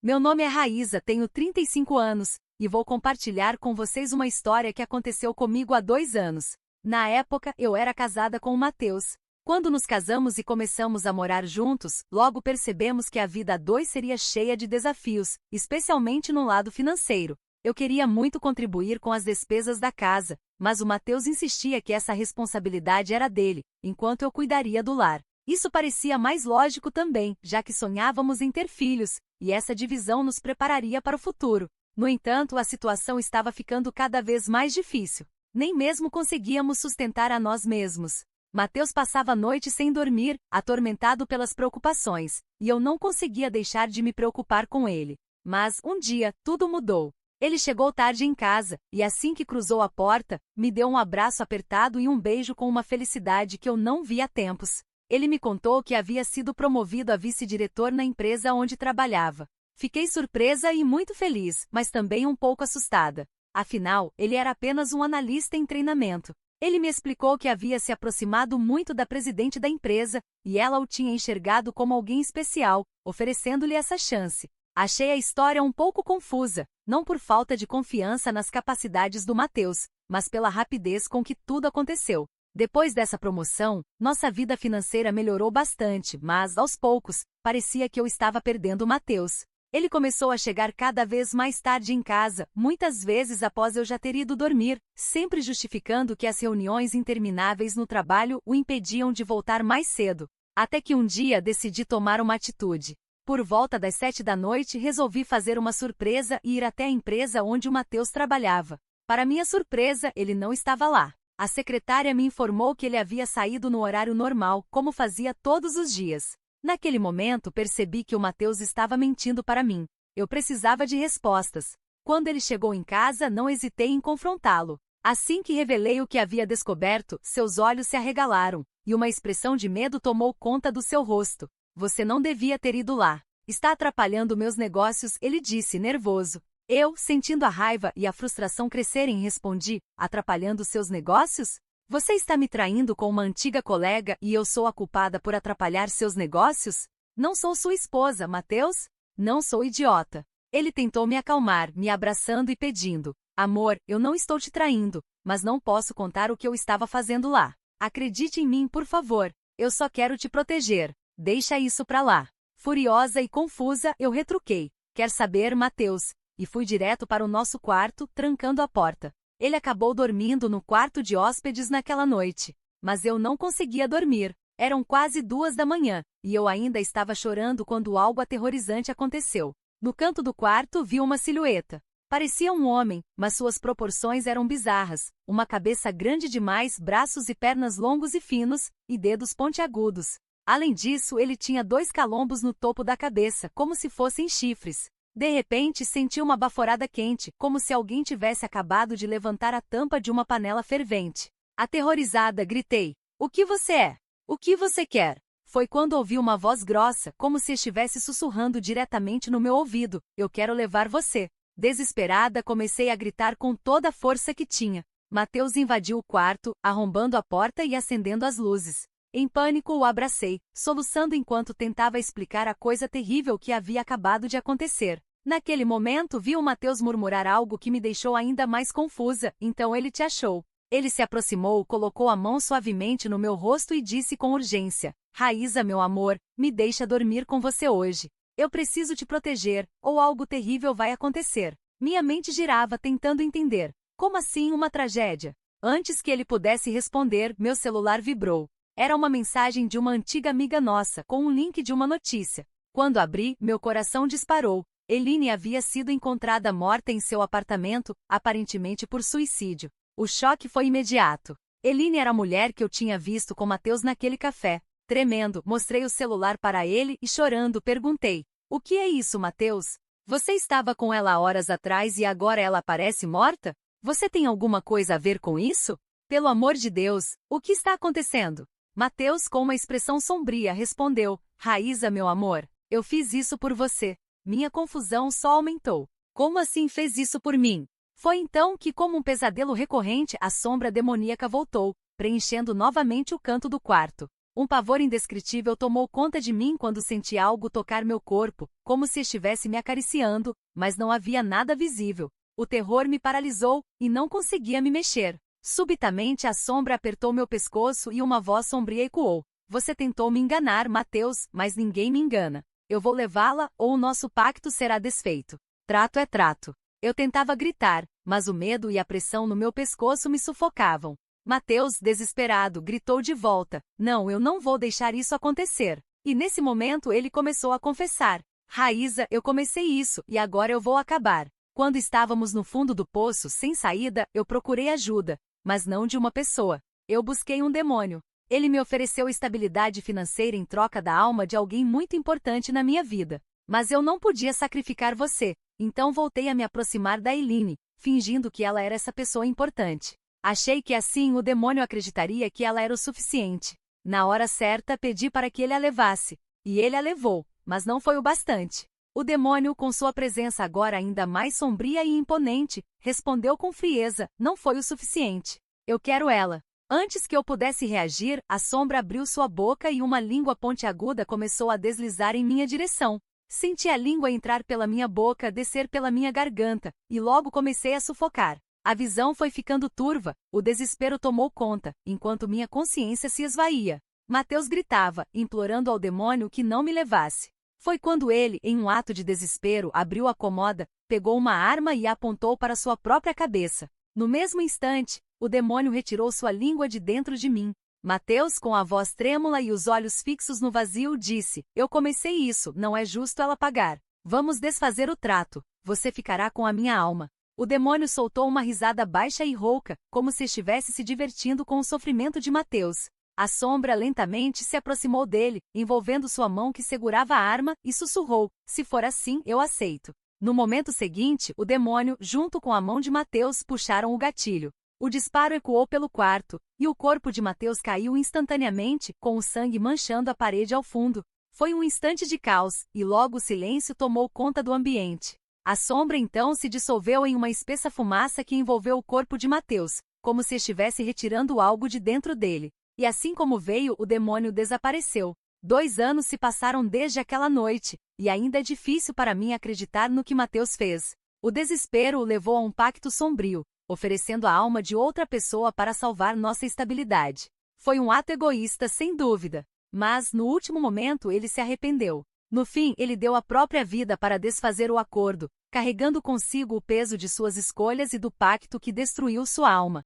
Meu nome é Raíza, tenho 35 anos, e vou compartilhar com vocês uma história que aconteceu comigo há 2 anos. Na época, eu era casada com o Matheus. Quando nos casamos e começamos a morar juntos, logo percebemos que a vida a dois seria cheia de desafios, especialmente no lado financeiro. Eu queria muito contribuir com as despesas da casa, mas o Matheus insistia que essa responsabilidade era dele, enquanto eu cuidaria do lar. Isso parecia mais lógico também, já que sonhávamos em ter filhos, e essa divisão nos prepararia para o futuro. No entanto, a situação estava ficando cada vez mais difícil. Nem mesmo conseguíamos sustentar a nós mesmos. Matheus passava a noite sem dormir, atormentado pelas preocupações, e eu não conseguia deixar de me preocupar com ele. Mas, um dia, tudo mudou. Ele chegou tarde em casa, e assim que cruzou a porta, me deu um abraço apertado e um beijo com uma felicidade que eu não via há tempos. Ele me contou que havia sido promovido a vice-diretor na empresa onde trabalhava. Fiquei surpresa e muito feliz, mas também um pouco assustada. Afinal, ele era apenas um analista em treinamento. Ele me explicou que havia se aproximado muito da presidente da empresa, e ela o tinha enxergado como alguém especial, oferecendo-lhe essa chance. Achei a história um pouco confusa, não por falta de confiança nas capacidades do Matheus, mas pela rapidez com que tudo aconteceu. Depois dessa promoção, nossa vida financeira melhorou bastante, mas, aos poucos, parecia que eu estava perdendo o Matheus. Ele começou a chegar cada vez mais tarde em casa, muitas vezes após eu já ter ido dormir, sempre justificando que as reuniões intermináveis no trabalho o impediam de voltar mais cedo. Até que um dia decidi tomar uma atitude. Por volta das 7 da noite, resolvi fazer uma surpresa e ir até a empresa onde o Matheus trabalhava. Para minha surpresa, ele não estava lá. A secretária me informou que ele havia saído no horário normal, como fazia todos os dias. Naquele momento, percebi que o Matheus estava mentindo para mim. Eu precisava de respostas. Quando ele chegou em casa, não hesitei em confrontá-lo. Assim que revelei o que havia descoberto, seus olhos se arregalaram, e uma expressão de medo tomou conta do seu rosto. Você não devia ter ido lá. Está atrapalhando meus negócios, ele disse, nervoso. Eu, sentindo a raiva e a frustração crescerem, respondi, atrapalhando seus negócios? Você está me traindo com uma antiga colega e eu sou a culpada por atrapalhar seus negócios? Não sou sua esposa, Matheus? Não sou idiota. Ele tentou me acalmar, me abraçando e pedindo, amor, eu não estou te traindo, mas não posso contar o que eu estava fazendo lá. Acredite em mim, por favor. Eu só quero te proteger. Deixa isso pra lá. Furiosa e confusa, eu retruquei. Quer saber, Matheus? E fui direto para o nosso quarto, trancando a porta. Ele acabou dormindo no quarto de hóspedes naquela noite. Mas eu não conseguia dormir. Eram quase 2 da manhã, e eu ainda estava chorando quando algo aterrorizante aconteceu. No canto do quarto vi uma silhueta. Parecia um homem, mas suas proporções eram bizarras. Uma cabeça grande demais, braços e pernas longos e finos, e dedos pontiagudos. Além disso, ele tinha 2 calombos no topo da cabeça, como se fossem chifres. De repente, senti uma baforada quente, como se alguém tivesse acabado de levantar a tampa de uma panela fervente. Aterrorizada, gritei. O que você é? O que você quer? Foi quando ouvi uma voz grossa, como se estivesse sussurrando diretamente no meu ouvido. Eu quero levar você. Desesperada, comecei a gritar com toda a força que tinha. Matheus invadiu o quarto, arrombando a porta e acendendo as luzes. Em pânico, o abracei, soluçando enquanto tentava explicar a coisa terrível que havia acabado de acontecer. Naquele momento, vi o Matheus murmurar algo que me deixou ainda mais confusa, então ele te achou. Ele se aproximou, colocou a mão suavemente no meu rosto e disse com urgência, Raíza, meu amor, me deixa dormir com você hoje. Eu preciso te proteger, ou algo terrível vai acontecer. Minha mente girava tentando entender. Como assim uma tragédia? Antes que ele pudesse responder, meu celular vibrou. Era uma mensagem de uma antiga amiga nossa, com um link de uma notícia. Quando abri, meu coração disparou. Eline havia sido encontrada morta em seu apartamento, aparentemente por suicídio. O choque foi imediato. Eline era a mulher que eu tinha visto com Matheus naquele café. Tremendo, mostrei o celular para ele e chorando perguntei, o que é isso, Matheus? Você estava com ela horas atrás e agora ela aparece morta? Você tem alguma coisa a ver com isso? Pelo amor de Deus, o que está acontecendo? Matheus, com uma expressão sombria, respondeu, Raíza, meu amor, eu fiz isso por você. Minha confusão só aumentou. Como assim fez isso por mim? Foi então que, como um pesadelo recorrente, a sombra demoníaca voltou, preenchendo novamente o canto do quarto. Um pavor indescritível tomou conta de mim quando senti algo tocar meu corpo, como se estivesse me acariciando, mas não havia nada visível. O terror me paralisou, e não conseguia me mexer. Subitamente a sombra apertou meu pescoço e uma voz sombria ecoou. Você tentou me enganar, Mateus, mas ninguém me engana. Eu vou levá-la, ou o nosso pacto será desfeito. Trato é trato. Eu tentava gritar, mas o medo e a pressão no meu pescoço me sufocavam. Mateus, desesperado, gritou de volta. Não, eu não vou deixar isso acontecer. E nesse momento ele começou a confessar. Raíza, eu comecei isso, e agora eu vou acabar. Quando estávamos no fundo do poço, sem saída, eu procurei ajuda, mas não de uma pessoa. Eu busquei um demônio. Ele me ofereceu estabilidade financeira em troca da alma de alguém muito importante na minha vida. Mas eu não podia sacrificar você, então voltei a me aproximar da Eileen, fingindo que ela era essa pessoa importante. Achei que assim o demônio acreditaria que ela era o suficiente. Na hora certa pedi para que ele a levasse, e ele a levou, mas não foi o bastante. O demônio, com sua presença agora ainda mais sombria e imponente, respondeu com frieza, não foi o suficiente. Eu quero ela. Antes que eu pudesse reagir, a sombra abriu sua boca e uma língua pontiaguda começou a deslizar em minha direção. Senti a língua entrar pela minha boca, descer pela minha garganta, e logo comecei a sufocar. A visão foi ficando turva, o desespero tomou conta, enquanto minha consciência se esvaía. Mateus gritava, implorando ao demônio que não me levasse. Foi quando ele, em um ato de desespero, abriu a cômoda, pegou uma arma e a apontou para sua própria cabeça. No mesmo instante, o demônio retirou sua língua de dentro de mim. Mateus, com a voz trêmula e os olhos fixos no vazio, disse, eu comecei isso, não é justo ela pagar. Vamos desfazer o trato, você ficará com a minha alma. O demônio soltou uma risada baixa e rouca, como se estivesse se divertindo com o sofrimento de Mateus. A sombra lentamente se aproximou dele, envolvendo sua mão que segurava a arma, e sussurrou, se for assim, eu aceito. No momento seguinte, o demônio, junto com a mão de Mateus, puxaram o gatilho. O disparo ecoou pelo quarto, e o corpo de Mateus caiu instantaneamente, com o sangue manchando a parede ao fundo. Foi um instante de caos, e logo o silêncio tomou conta do ambiente. A sombra então se dissolveu em uma espessa fumaça que envolveu o corpo de Mateus, como se estivesse retirando algo de dentro dele. E assim como veio, o demônio desapareceu. 2 anos se passaram desde aquela noite, e ainda é difícil para mim acreditar no que Mateus fez. O desespero o levou a um pacto sombrio, oferecendo a alma de outra pessoa para salvar nossa estabilidade. Foi um ato egoísta, sem dúvida, mas, no último momento, ele se arrependeu. No fim, ele deu a própria vida para desfazer o acordo, carregando consigo o peso de suas escolhas e do pacto que destruiu sua alma.